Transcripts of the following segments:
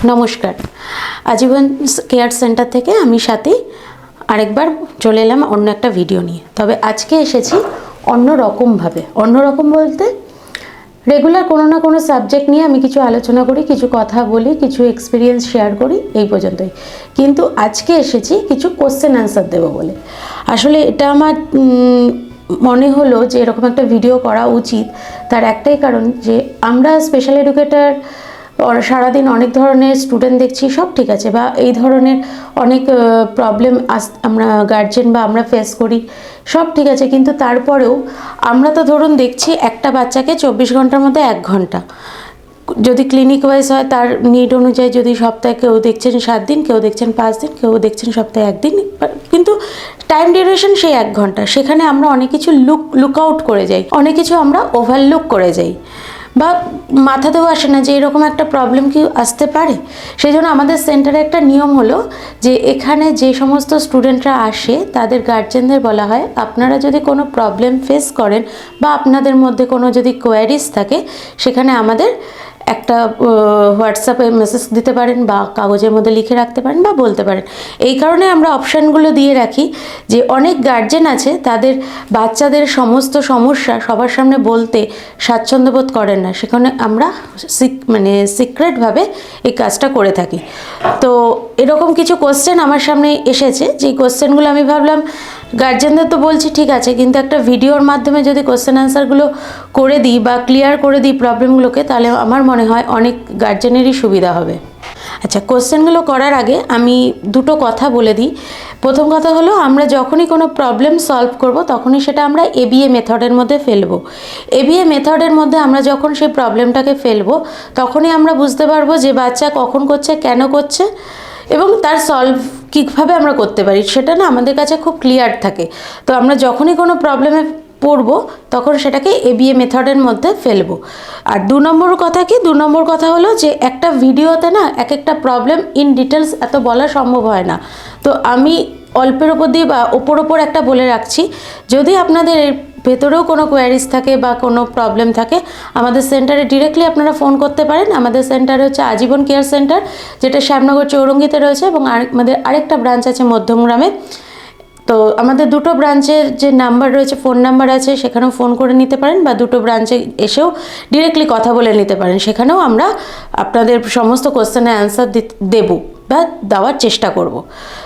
নমস্কার, আজীবন care centre থেকে আমি সাথী আরেকবার চলে এলাম অন্য একটা ভিডিও নিয়ে। তবে আজকে এসেছি অন্যরকম বলতে রেগুলার কোনো না কোনো সাবজেক্ট নিয়ে আমি কিছু আলোচনা করি, কিছু কথা বলি, কিছু এক্সপিরিয়েন্স শেয়ার করি, এই পর্যন্তই। কিন্তু আজকে এসেছি কিছু কোশ্চেন অ্যান্সার দেবো বলে। আসলে এটা আমার মনে হলো যে এরকম একটা ভিডিও করা উচিত। তার একটাই কারণ যে আমরা স্পেশাল এডুকেটর সারাদিন অনেক ধরনের স্টুডেন্ট দেখছি, সব ঠিক আছে, বা এই ধরনের অনেক প্রবলেম আমরা গার্জেন বা আমরা ফেস করি, সব ঠিক আছে, কিন্তু তারপরেও আমরা তো ধরুন দেখছি একটা বাচ্চাকে 24 ঘন্টার মধ্যে 1 ঘন্টা, যদি ক্লিনিক ওয়াইজ হয় তার নিড অনুযায়ী, যদি সপ্তাহে কেউ দেখছেন 7 দিন, কেউ দেখছেন 5 দিন, কেউ দেখছেন সপ্তাহে 1 দিন, কিন্তু টাইম ডিউরেশন সেই 1 ঘন্টা। সেখানে আমরা অনেক কিছু লুক আউট করে যাই, অনেক কিছু আমরা ওভারলুক করে যাই, বা মাথাতেও আসে না যে এরকম একটা প্রবলেম কি আসতে পারে। সেই জন্য আমাদের সেন্টারে একটা নিয়ম হলো যে এখানে যে সমস্ত স্টুডেন্টরা আসে তাদের গার্জেনদের বলা হয়, আপনারা যদি কোনো প্রবলেম ফেস করেন বা আপনাদের মধ্যে কোনো যদি কোয়ারিজ থাকে, সেখানে আমাদের একটা হোয়াটসঅ্যাপে মেসেজ দিতে পারেন বা কাগজের মধ্যে লিখে রাখতে পারেন বা বলতে পারেন। এই কারণে আমরা অপশানগুলো দিয়ে রাখি যে অনেক গার্জেন আছে তাদের বাচ্চাদের সমস্ত সমস্যা সবার সামনে বলতে স্বাচ্ছন্দ্য বোধ করেন না, সেখানে আমরা সিক্রেটভাবে এই কাজটা করে থাকি। তো এরকম কিছু কোশ্চেন আমার সামনে এসেছে, যেই কোশ্চেনগুলো আমি ভাবলাম গার্জেনদের তো বলছি ঠিক আছে, কিন্তু একটা ভিডিওর মাধ্যমে যদি কোশ্চেন অ্যান্সারগুলো করে দিই বা ক্লিয়ার করে দিই প্রবলেমগুলোকে, তাহলে আমার মনে হয় অনেক গার্জেনেরই সুবিধা হবে। আচ্ছা, কোশ্চেনগুলো করার আগে আমি দুটো কথা বলে দিই। প্রথম কথা হলো, আমরা যখনই কোনো প্রবলেম সলভ করব তখনই সেটা আমরা এবিএ মেথডের মধ্যে ফেলবো। এবিএ মেথডের মধ্যে আমরা যখন সেই প্রবলেমটাকে ফেলবো তখনই আমরা বুঝতে পারবো যে বাচ্চা কখন করছে, কেন করছে, এবং তার সলভ কীভাবে আমরা করতে পারি সেটা না আমাদের কাছে খুব ক্লিয়ার থাকে। তো আমরা যখনই কোনো প্রবলেমে পড়বো তখন সেটাকে এবিএ মেথডের মধ্যে ফেলবো। আর 2 নম্বর কথা হলো যে একটা ভিডিওতে না এক একটা প্রবলেম ইন ডিটেলস এত বলা সম্ভব হয় না। তো আমি অল্পের ওপর দিয়ে বা ওপর একটা বলে রাখছি, যদি আপনাদের ভেতরেও কোনো কোয়ারিজ থাকে বা কোনো প্রবলেম থাকে, আমাদের সেন্টারে ডিরেক্টলি আপনারা ফোন করতে পারেন। আমাদের সেন্টার হচ্ছে আজীবন কেয়ার সেন্টার, যেটা শ্যামনগর চৌরঙ্গিতে রয়েছে, এবং আমাদের আরেকটা ব্রাঞ্চ আছে মধ্যমগ্রামে। তো আমাদের দুটো ব্রাঞ্চের যে নাম্বার রয়েছে, ফোন নাম্বার আছে, সেখানেও ফোন করে নিতে পারেন, বা দুটো ব্রাঞ্চে এসেও ডিরেক্টলি কথা বলে নিতে পারেন। সেখানেও আমরা আপনাদের সমস্ত কোশ্চেনের অ্যান্সার দেবো বা দেওয়ার চেষ্টা করব।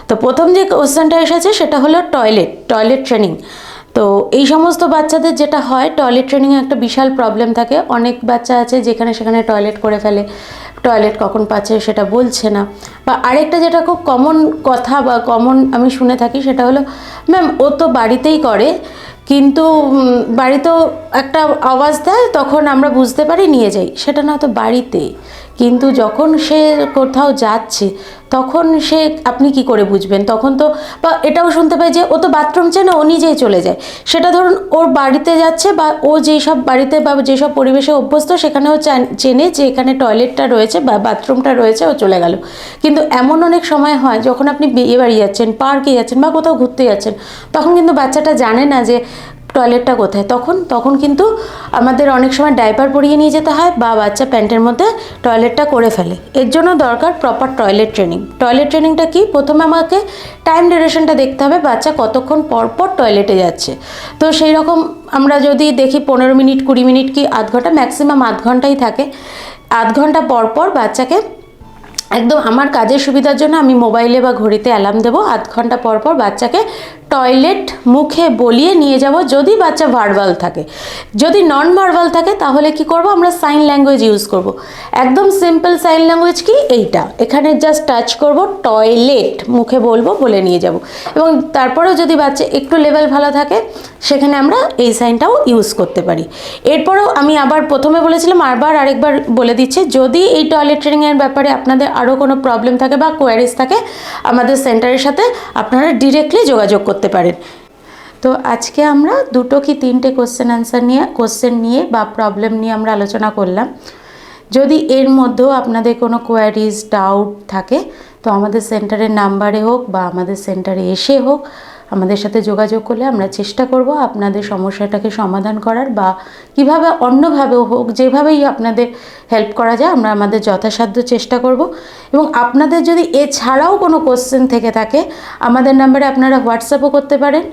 তো প্রথম যে কোশ্চেনটা এসেছে সেটা হলো টয়লেট ট্রেনিং। তো এই সমস্ত বাচ্চাদের যেটা হয়, টয়লেট ট্রেনিংয়ে একটা বিশাল প্রবলেম থাকে। অনেক বাচ্চা আছে যেখানে সেখানে টয়লেট করে ফেলে, টয়লেট কখন পাচ্ছে সেটা বলছে না। বা আরেকটা যেটা খুব কমন কথা বা কমন আমি শুনে থাকি, সেটা হলো, ম্যাম ও তো বাড়িতেই করে, কিন্তু বাড়িতেও একটা আওয়াজ দেয়, তখন আমরা বুঝতে পারি নিয়ে যাই। সেটা না, তো বাড়িতে, কিন্তু যখন সে কোথাও যাচ্ছে তখন সে আপনি কি করে বুঝবেন? তখন তো, বা এটাও শুনতে পাই যে ও তো বাথরুম চেনে, ও নিজেই চলে যায়। সেটা ধরুন ওর বাড়িতে যাচ্ছে, বা ও যেই সব বাড়িতে বা যেসব পরিবেশে অভ্যস্ত সেখানেও চেনে যে এখানে টয়লেটটা রয়েছে বা বাথরুমটা রয়েছে, ও চলে গেল। কিন্তু এমন অনেক সময় হয় যখন আপনি বিয়ে বাড়ি যাচ্ছেন, পার্কে যাচ্ছেন বা কোথাও ঘুরতে যাচ্ছেন, তখন কিন্তু বাচ্চাটা জানে না যে টয়লেটটা কোথায়। তখন কিন্তু আমাদের অনেক সময় ডাইপার পরিয়ে নিয়ে যেতে হয়, বা বাচ্চা প্যান্টের মধ্যে টয়লেটটা করে ফেলে। এর জন্য দরকার প্রপার টয়লেট ট্রেনিংটা কি? প্রথমে আমাকে টাইম ডিউরেশনটা দেখতে হবে, বাচ্চা কতক্ষণ পর টয়লেটে যাচ্ছে। তো সেই রকম আমরা যদি দেখি 15 মিনিট, 20 মিনিট কি আধ ঘন্টা, ম্যাক্সিমাম আধ ঘন্টাই থাকে। আধ ঘন্টা পর বাচ্চাকে একদম আমার কাজের সুবিধার জন্য আমি মোবাইলে বা ঘড়িতে অ্যালার্ম দেবো, আধ ঘন্টা পর বাচ্চাকে টয়লেট মুখে বলিয়ে নিয়ে যাব, যদি বাচ্চা ভার্বাল থাকে। যদি নন ভার্বাল থাকে তাহলে কি করব, আমরা সাইন ল্যাঙ্গুয়েজ ইউজ করব। একদম সিম্পল সাইন ল্যাঙ্গুয়েজ কি এইটা, এখানে জাস্ট টাচ করব, টয়লেট মুখে বলবো, বলে নিয়ে যাব। এবং তারপরেও যদি বাচ্চা একটু লেভেল ভালো থাকে, সেখানে আমরা এই সাইনটাও ইউজ করতে পারি। এরপরেও আমি আবার প্রথমে বলেছিলাম, আরেকবার বলে দিচ্ছি, যদি এই টয়লেট ট্রেনিংয়ের ব্যাপারে আপনাদের আরও কোনো প্রবলেম থাকে বা কোয়ারিজ থাকে, আমাদের সেন্টারের সাথে আপনারা ডিরেক্টলি যোগাযোগ করতে পারেন। তো আজকে আমরা 2 কি 3টে কোশ্চেন নিয়ে বা প্রবলেম নিয়ে আমরা আলোচনা করলাম। যদি এর মধ্যেও আপনাদের কোনো কোয়ারিজ, ডাউট থাকে, তো আমাদের সেন্টারের নাম্বারে হোক বা আমাদের সেন্টারে এসে হোক, আমাদের সাথে যোগাযোগ করলে আমরা চেষ্টা করব আপনাদের সমস্যাটাকে সমাধান করার, বা কিভাবে অন্যভাবেও হোক যেভাবেই আপনাদের হেল্প করা যায় আমরা আমাদের যথাসাধ্য চেষ্টা করব। এবং আপনাদের যদি এছাড়াও কোনো কোশ্চেন থেকে থাকে আমাদের নাম্বারে আপনারা হোয়াটসঅ্যাপও করতে পারেন,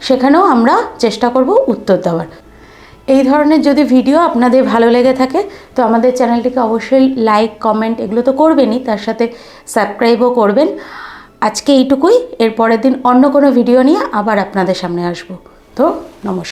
সেখানেও আমরা চেষ্টা করব উত্তর দেওয়ার। এই ধরনের যদি ভিডিও আপনাদের ভালো লেগে থাকে তো আমাদের চ্যানেলটিকে অবশ্যই লাইক, কমেন্ট এগুলো তো করবেনই, তার সাথে সাবস্ক্রাইবও করবেন। আজকে এইটুকুই, এর পরের দিন অন্য কোনো ভিডিও নিয়ে আবার আপনাদের সামনে আসব। তো নমস্কার।